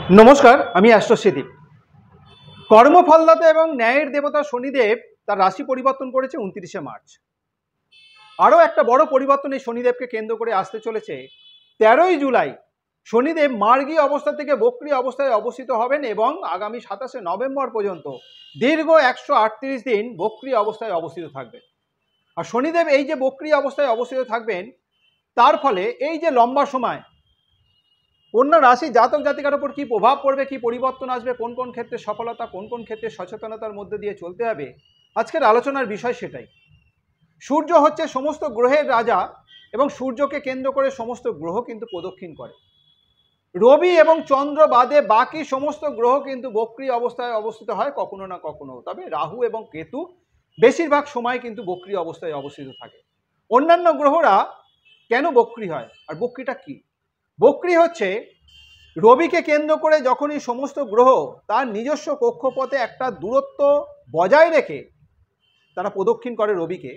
নমস্কার, আমি অ্যাস্ট্রোসিদীপ। কর্মফলদাতা এবং ন্যায়ের দেবতা শনিদেব তার রাশি পরিবর্তন করেছে 29শে মার্চ। আরও একটা বড় পরিবর্তন এই শনিদেবকে কেন্দ্র করে আসতে চলেছে 13ই জুলাই। শনিদেব মার্গী অবস্থা থেকে বক্রী অবস্থায় অবস্থিত হবেন এবং আগামী 27শে নভেম্বর পর্যন্ত দীর্ঘ 138 দিন বক্রী অবস্থায় অবস্থিত থাকবেন। আর শনিদেব এই যে বক্রী অবস্থায় অবস্থিত থাকবেন, তার ফলে এই যে লম্বা সময় কন্যা রাশি জাতক জাতিকার উপর কী প্রভাব পড়বে, কী পরিবর্তন আসবে, কোন কোন ক্ষেত্রে সফলতা, কোন কোন ক্ষেত্রে সচেতনতার মধ্যে দিয়ে চলতে হবে, আজকের আলোচনার বিষয় সেটাই। সূর্য হচ্ছে সমস্ত গ্রহের রাজা এবং সূর্যকে কেন্দ্র করে সমস্ত গ্রহ কিন্তু প্রদক্ষিণ করে। রবি এবং চন্দ্র বাদে বাকি সমস্ত গ্রহ কিন্তু বক্রী অবস্থায় অবস্থিত হয় কখনো না কখনো, তবে রাহু এবং কেতু বেশিরভাগ সময় কিন্তু বক্রী অবস্থায় অবস্থিত থাকে। অন্যান্য গ্রহরা কেন বক্রী হয়, আর বক্রীটা কি? বক্রী হচ্ছে রবিকে কেন্দ্র করে যখনই সমস্ত গ্রহ তার নিজস্ব কক্ষপথে একটা দূরত্ব বজায় রেখে তারা প্রদক্ষিণ করে রবিকে,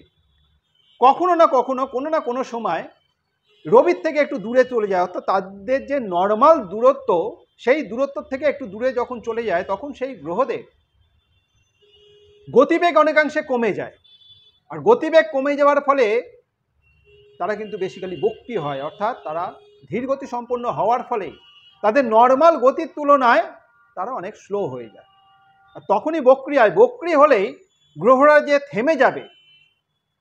কখনো না কখনো কোনো না কোনো সময় রবির থেকে একটু দূরে চলে যায়, অর্থাৎ তাদের যে নর্মাল দূরত্ব সেই দূরত্ব থেকে একটু দূরে যখন চলে যায় তখন সেই গ্রহদের গতিবেগ অনেকাংশে কমে যায়। আর গতিবেগ কমে যাওয়ার ফলে তারা কিন্তু বেসিক্যালি বক্রী হয়, অর্থাৎ তারা ধীরগতি সম্পন্ন হওয়ার ফলে তাদের নর্মাল গতির তুলনায় তারা অনেক স্লো হয়ে যায়। আর তখনই বক্রী হয়। বক্রী হলেই গ্রহরা যে থেমে যাবে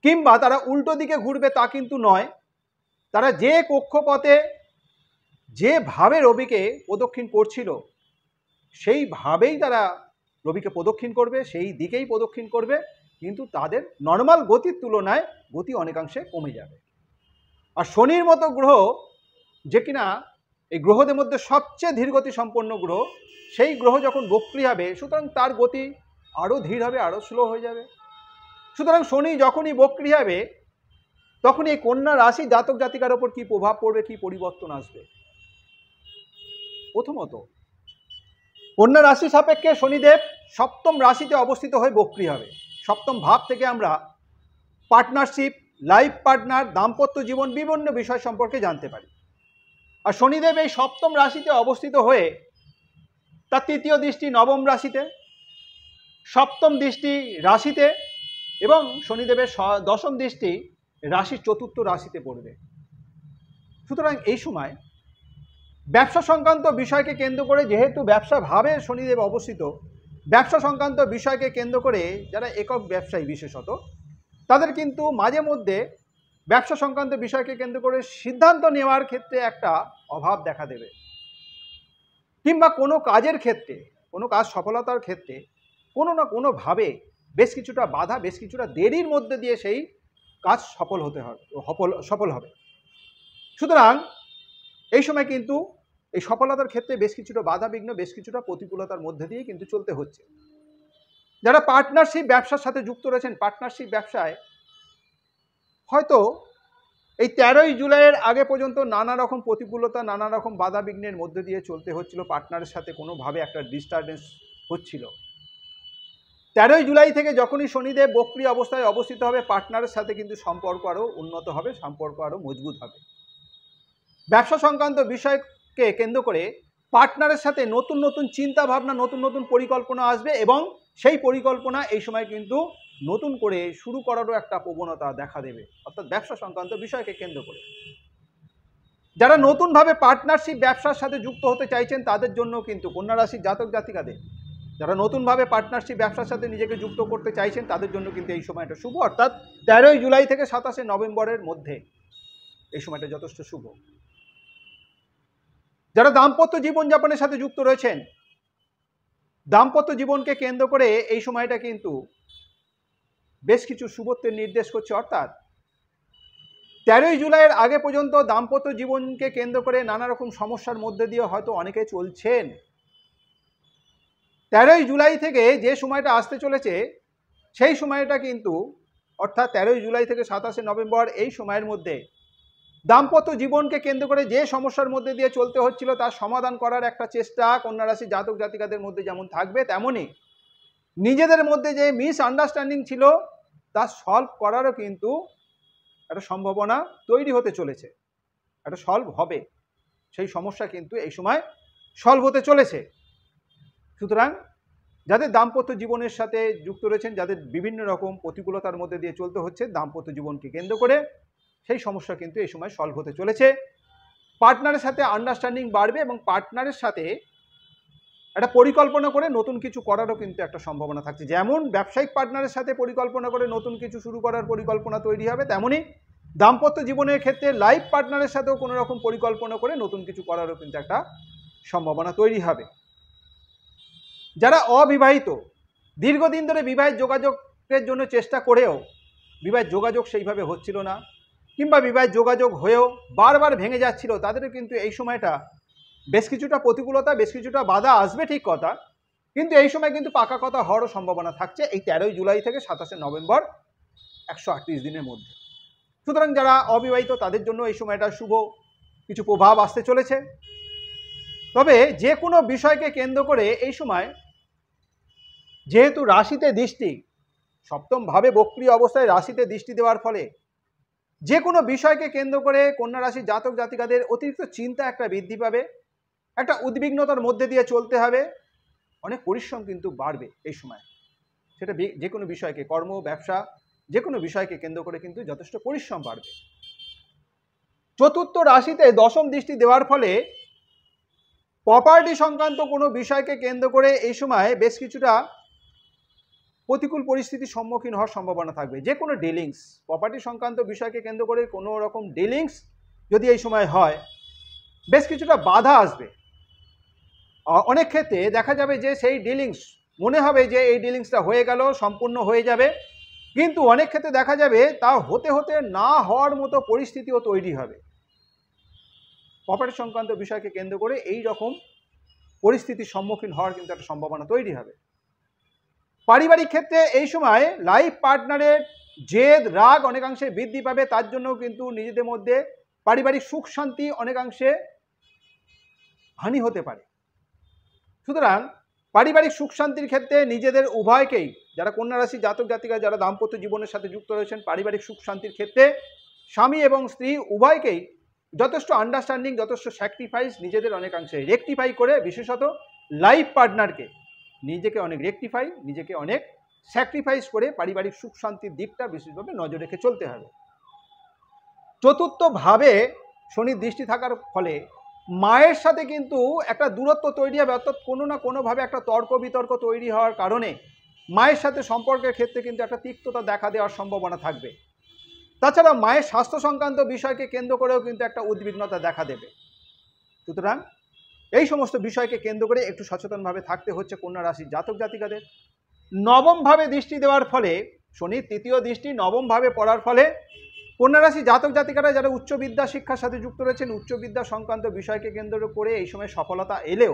কিংবা তারা উল্টো দিকে ঘুরবে তা কিন্তু নয়, তারা যে কক্ষপথে যেভাবে রবিকে প্রদক্ষিণ করছিল সেইভাবেই তারা রবিকে প্রদক্ষিণ করবে, সেই দিকেই প্রদক্ষিণ করবে, কিন্তু তাদের নর্মাল গতির তুলনায় গতি অনেকাংশে কমে যাবে। আর শনির মতো গ্রহ, যে কিনা এই গ্রহদের মধ্যে সবচেয়ে ধীরগতি সম্পন্ন গ্রহ, সেই গ্রহ যখন বক্রী হবে সুতরাং তার গতি আরও ধীর হবে, আরও স্লো হয়ে যাবে। সুতরাং শনি যখনই বক্রী হবে তখনই এই কন্যা রাশি জাতক জাতিকার ওপর কী প্রভাব পড়বে, কী পরিবর্তন আসবে। প্রথমত, কন্যা রাশি সাপেক্ষে শনিদেব সপ্তম রাশিতে অবস্থিত হয়ে বক্রী হবে। সপ্তম ভাব থেকে আমরা পার্টনারশিপ, লাইফ পার্টনার, দাম্পত্য জীবন, বিভিন্ন বিষয় সম্পর্কে জানতে পারি। আর শনিদেব এই সপ্তম রাশিতে অবস্থিত হয়ে তার তৃতীয় দৃষ্টি নবম রাশিতে, সপ্তম দৃষ্টি রাশিতে এবং শনিদেবের দশম দৃষ্টি রাশির চতুর্থ রাশিতে পড়বে। সুতরাং এই সময় ব্যবসা সংক্রান্ত বিষয়কে কেন্দ্র করে, যেহেতু ব্যবসা ভাবে শনিদেব অবস্থিত, ব্যবসা সংক্রান্ত বিষয়কে কেন্দ্র করে যারা একক ব্যবসায়ী বিশেষত তাদের কিন্তু মাঝে মধ্যে ব্যবসা সংক্রান্ত বিষয়কে কেন্দ্র করে সিদ্ধান্ত নেওয়ার ক্ষেত্রে একটা অভাব দেখা দেবে, কিংবা কোনো কাজের ক্ষেত্রে, কোনো কাজ সফলতার ক্ষেত্রে কোনো না কোনোভাবে বেশ কিছুটা বাধা, বেশ কিছুটা দেরির মধ্যে দিয়ে সেই কাজ সফল হবে। সুতরাং এই সময় কিন্তু এই সফলতার ক্ষেত্রে বেশ কিছুটা বাধা বিঘ্ন, বেশ কিছুটা প্রতিকূলতার মধ্যে দিয়ে কিন্তু চলতে হচ্ছে। যারা পার্টনারশিপ ব্যবসার সাথে যুক্ত রয়েছেন, পার্টনারশিপ ব্যবসায় হয়তো এই 13ই জুলাইয়ের আগে পর্যন্ত নানা রকম প্রতিকূলতা, নানা রকম বাধা বিঘ্নের মধ্যে দিয়ে চলতে হচ্ছিল, পার্টনারের সাথে কোনোভাবে একটা ডিস্টারবেন্স হচ্ছিল। 13ই জুলাই থেকে যখনই শনিদেব বক্রী অবস্থায় অবস্থিত হবে, পার্টনারের সাথে কিন্তু সম্পর্ক আরও উন্নত হবে, সম্পর্ক আরও মজবুত হবে। ব্যবসা সংক্রান্ত বিষয়কে কেন্দ্র করে পার্টনারের সাথে নতুন নতুন চিন্তা ভাবনা, নতুন নতুন পরিকল্পনা আসবে এবং সেই পরিকল্পনা এই সময় কিন্তু নতুন করে শুরু করারও একটা প্রবণতা দেখা দেবে, অর্থাৎ ব্যবসা সংক্রান্ত বিষয়কে কেন্দ্র করে। যারা নতুনভাবে পার্টনারশিপ ব্যবসার সাথে যুক্ত হতে চাইছেন তাদের জন্য কিন্তু, কন্যা রাশির জাতক জাতিকাদের যারা নতুনভাবে পার্টনারশিপ ব্যবসার সাথে নিজেকে যুক্ত করতে চাইছেন তাদের জন্য কিন্তু এই সময়টা শুভ, অর্থাৎ 13ই জুলাই থেকে 27শে নভেম্বরের মধ্যে এই সময়টা যথেষ্ট শুভ। যারা দাম্পত্য জীবনযাপনের সাথে যুক্ত রয়েছেন, দাম্পত্য জীবনকে কেন্দ্র করে এই সময়টা কিন্তু বেশ কিছু শুভত্বের নির্দেশ করছে, অর্থাৎ 13ই জুলাইয়ের আগে পর্যন্ত দাম্পত্য জীবনকে কেন্দ্র করে নানা রকম সমস্যার মধ্যে দিয়ে হয়তো অনেকে চলছেন। 13ই জুলাই থেকে যে সময়টা আসতে চলেছে সেই সময়টা কিন্তু, অর্থাৎ 13ই জুলাই থেকে 27শে নভেম্বর এই সময়ের মধ্যে দাম্পত্য জীবনকে কেন্দ্র করে যে সমস্যার মধ্যে দিয়ে চলতে হচ্ছিল তার সমাধান করার একটা চেষ্টা কন্যা রাশি জাতক জাতিকাদের মধ্যে যেমন থাকবে, তেমনই নিজেদের মধ্যে যে মিসআন্ডারস্ট্যান্ডিং ছিল তা সলভ করারও কিন্তু একটা সম্ভাবনা তৈরি হতে চলেছে, একটা সলভ হবে। সেই সমস্যা কিন্তু এই সময় সলভ হতে চলেছে। সুতরাং যাদের দাম্পত্য জীবনের সাথে যুক্ত রয়েছেন, যাদের বিভিন্ন রকম প্রতিকূলতার মধ্যে দিয়ে চলতে হচ্ছে দাম্পত্য জীবনকে কেন্দ্র করে, সেই সমস্যা কিন্তু এই সময় সলভ হতে চলেছে। পার্টনারের সাথে আন্ডারস্ট্যান্ডিং বাড়বে এবং পার্টনারের সাথে একটা পরিকল্পনা করে নতুন কিছু করারও কিন্তু একটা সম্ভাবনা থাকছে। যেমন ব্যবসায়িক পার্টনারের সাথে পরিকল্পনা করে নতুন কিছু শুরু করার পরিকল্পনা তৈরি হবে, তেমনই দাম্পত্য জীবনের ক্ষেত্রে লাইফ পার্টনারের সাথেও কোনো রকম পরিকল্পনা করে নতুন কিছু করারও কিন্তু একটা সম্ভাবনা তৈরি হবে। যারা অবিবাহিত, দীর্ঘদিন ধরে বিবাহের যোগাযোগের জন্য চেষ্টা করেও বিবাহের যোগাযোগ সেইভাবে হচ্ছিল না, কিংবা বিবাহের যোগাযোগ হয়েও বারবার ভেঙে যাচ্ছিল, তাদেরও কিন্তু এই সময়টা বেশ কিছুটা প্রতিকূলতা, বেশ কিছুটা বাধা আসবে ঠিক কথা, কিন্তু এই সময় কিন্তু পাকা কথা হওয়ারও সম্ভাবনা থাকছে এই 13ই জুলাই থেকে 27শে নভেম্বর, 138 দিনের মধ্যে। সুতরাং যারা অবিবাহিত তাদের জন্য এই সময়টা শুভ কিছু প্রভাব আসতে চলেছে। তবে যে কোনো বিষয়কে কেন্দ্র করে এই সময় যেহেতু রাশিতে দৃষ্টি, সপ্তমভাবে বক্রী অবস্থায় রাশিতে দৃষ্টি দেওয়ার ফলে যে কোনো বিষয়কে কেন্দ্র করে কন্যা রাশির জাতক জাতিকাদের অতিরিক্ত চিন্তা একটা বৃদ্ধি পাবে, একটা উদ্বিগ্নতার মধ্যে দিয়ে চলতে হবে, অনেক পরিশ্রম কিন্তু বাড়বে এই সময়। সেটা যে কোনো বিষয়কে, কর্ম, ব্যবসা, যে কোনো বিষয়কে কেন্দ্র করে কিন্তু যথেষ্ট পরিশ্রম বাড়বে। চতুর্থ রাশিতে দশম দৃষ্টি দেওয়ার ফলে প্রপার্টি সংক্রান্ত কোনো বিষয়কে কেন্দ্র করে এই সময় বেশ কিছুটা প্রতিকূল পরিস্থিতির সম্মুখীন হওয়ার সম্ভাবনা থাকবে। যে কোনো ডিলিংস, প্রপার্টি সংক্রান্ত বিষয়কে কেন্দ্র করে কোনো রকম ডিলিংস যদি এই সময় হয়, বেশ কিছুটা বাধা আসবে। অনেক ক্ষেত্রে দেখা যাবে যে সেই ডিলিংস মনে হবে যে এই ডিলিংসটা হয়ে গেল, সম্পূর্ণ হয়ে যাবে, কিন্তু অনেক ক্ষেত্রে দেখা যাবে তা হতে হতে না হওয়ার মতো পরিস্থিতিও তৈরি হবে। প্রপার্টি সংক্রান্ত বিষয়কে কেন্দ্র করে এই রকম পরিস্থিতির সম্মুখীন হওয়ার কিন্তু একটা সম্ভাবনা তৈরি হবে। পারিবারিক ক্ষেত্রে এই সময় লাইফ পার্টনারের জেদ, রাগ অনেকাংশে বৃদ্ধি পাবে, তার জন্য কিন্তু নিজেদের মধ্যে পারিবারিক সুখ শান্তি অনেকাংশে হানি হতে পারে। সুতরাং পারিবারিক সুখ শান্তির ক্ষেত্রে নিজেদের উভয়কেই, যারা কন্যা রাশি জাতক জাতিকা যারা দাম্পত্য জীবনের সাথে যুক্ত রয়েছেন, পারিবারিক সুখ শান্তির ক্ষেত্রে স্বামী এবং স্ত্রী উভয়কেই যথেষ্ট আন্ডারস্ট্যান্ডিং, যথেষ্ট স্যাক্রিফাইস, নিজেদের অনেকাংশে রেকটিফাই করে, বিশেষত লাইফ পার্টনারকে নিজেকে অনেক রেকটিফাই, নিজেকে অনেক স্যাক্রিফাইস করে পারিবারিক সুখ শান্তির দিকটা বিশেষভাবে নজর রেখে চলতে হবে। চতুর্থভাবে শনির দৃষ্টি থাকার ফলে মায়ের সাথে কিন্তু একটা দূরত্ব তৈরি হবে, অর্থাৎ কোনো না কোনোভাবে একটা তর্ক বিতর্ক তৈরি হওয়ার কারণে মায়ের সাথে সম্পর্কের ক্ষেত্রে কিন্তু একটা তিক্ততা দেখা দেওয়ার সম্ভাবনা থাকবে। তাছাড়া মায়ের স্বাস্থ্য সংক্রান্ত বিষয়কে কেন্দ্র করেও কিন্তু একটা উদ্বিগ্নতা দেখা দেবে। সুতরাং এই সমস্ত বিষয়কে কেন্দ্র করে একটু সচেতনভাবে থাকতে হচ্ছে কন্যা রাশির জাতক জাতিকাদের। নবমভাবে দৃষ্টি দেওয়ার ফলে, শনির তৃতীয় দৃষ্টি নবমভাবে পড়ার ফলে কন্যা রাশি জাতক জাতিকারা যারা উচ্চ বিদ্যা শিক্ষার সাথে যুক্ত রয়েছেন, উচ্চ বিদ্যা সংক্রান্ত বিষয়কে কেন্দ্র করে এই সময় সফলতা এলেও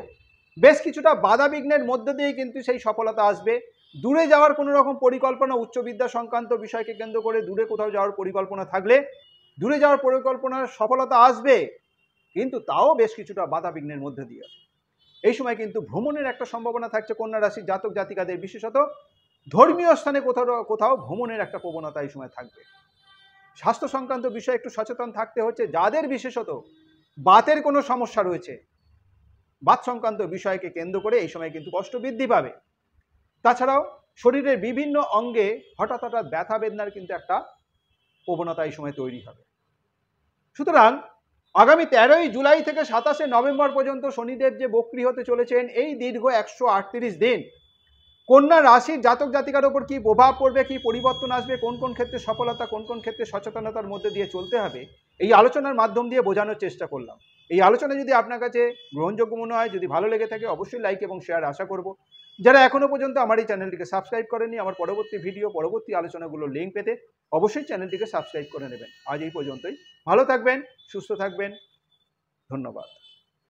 বেশ কিছুটা বাধা বিঘ্নের মধ্যে দিয়ে কিন্তু সেই সফলতা আসবে। দূরে যাওয়ার কোনো রকম পরিকল্পনা, উচ্চ বিদ্যা সংক্রান্ত বিষয়কে কেন্দ্র করে দূরে কোথাও যাওয়ার পরিকল্পনা থাকলে দূরে যাওয়ার পরিকল্পনার সফলতা আসবে, কিন্তু তাও বেশ কিছুটা বাধা বিঘ্নের মধ্যে দিয়ে। এই সময় কিন্তু ভ্রমণের একটা সম্ভাবনা থাকছে কন্যা রাশির জাতক জাতিকাদের, বিশেষত ধর্মীয় স্থানে কোথাও কোথাও ভ্রমণের একটা প্রবণতা এই সময় থাকবে। স্বাস্থ্য সংক্রান্ত বিষয়ে একটু সচেতন থাকতে হচ্ছে। যাদের বিশেষত বাতের কোনো সমস্যা রয়েছে, বাত সংক্রান্ত বিষয়কে কেন্দ্র করে এই সময় কিন্তু কষ্ট বৃদ্ধি পাবে। তাছাড়াও শরীরের বিভিন্ন অঙ্গে হঠাৎ হঠাৎ ব্যথা বেদনার কিন্তু একটা প্রবণতা এই সময় তৈরি হবে। সুতরাং আগামী 13ই জুলাই থেকে 27শে নভেম্বর পর্যন্ত শনিদেব যে বক্রী হতে চলেছেন, এই দীর্ঘ 138 দিন কন্যা রাশির জাতক জাতিকার ওপর কি প্রভাব পড়বে, কি পরিবর্তন আসবে, কোন কোন ক্ষেত্রে সফলতা, কোন কোন ক্ষেত্রে সচেতনতার মধ্যে দিয়ে চলতে হবে, এই আলোচনার মাধ্যম দিয়ে বোঝানোর চেষ্টা করলাম। এই আলোচনা যদি আপনার কাছে গ্রহণযোগ্য মনে হয়, যদি ভালো লেগে থাকে, অবশ্যই লাইক এবং শেয়ার আশা করব। যারা এখনো পর্যন্ত আমার এই চ্যানেলটিকে সাবস্ক্রাইব করেনি, আমার পরবর্তী ভিডিও, পরবর্তী আলোচনাগুলোর লিঙ্ক পেতে অবশ্যই চ্যানেলটিকে সাবস্ক্রাইব করে নেবেন। আজ এই পর্যন্তই। ভালো থাকবেন, সুস্থ থাকবেন, ধন্যবাদ।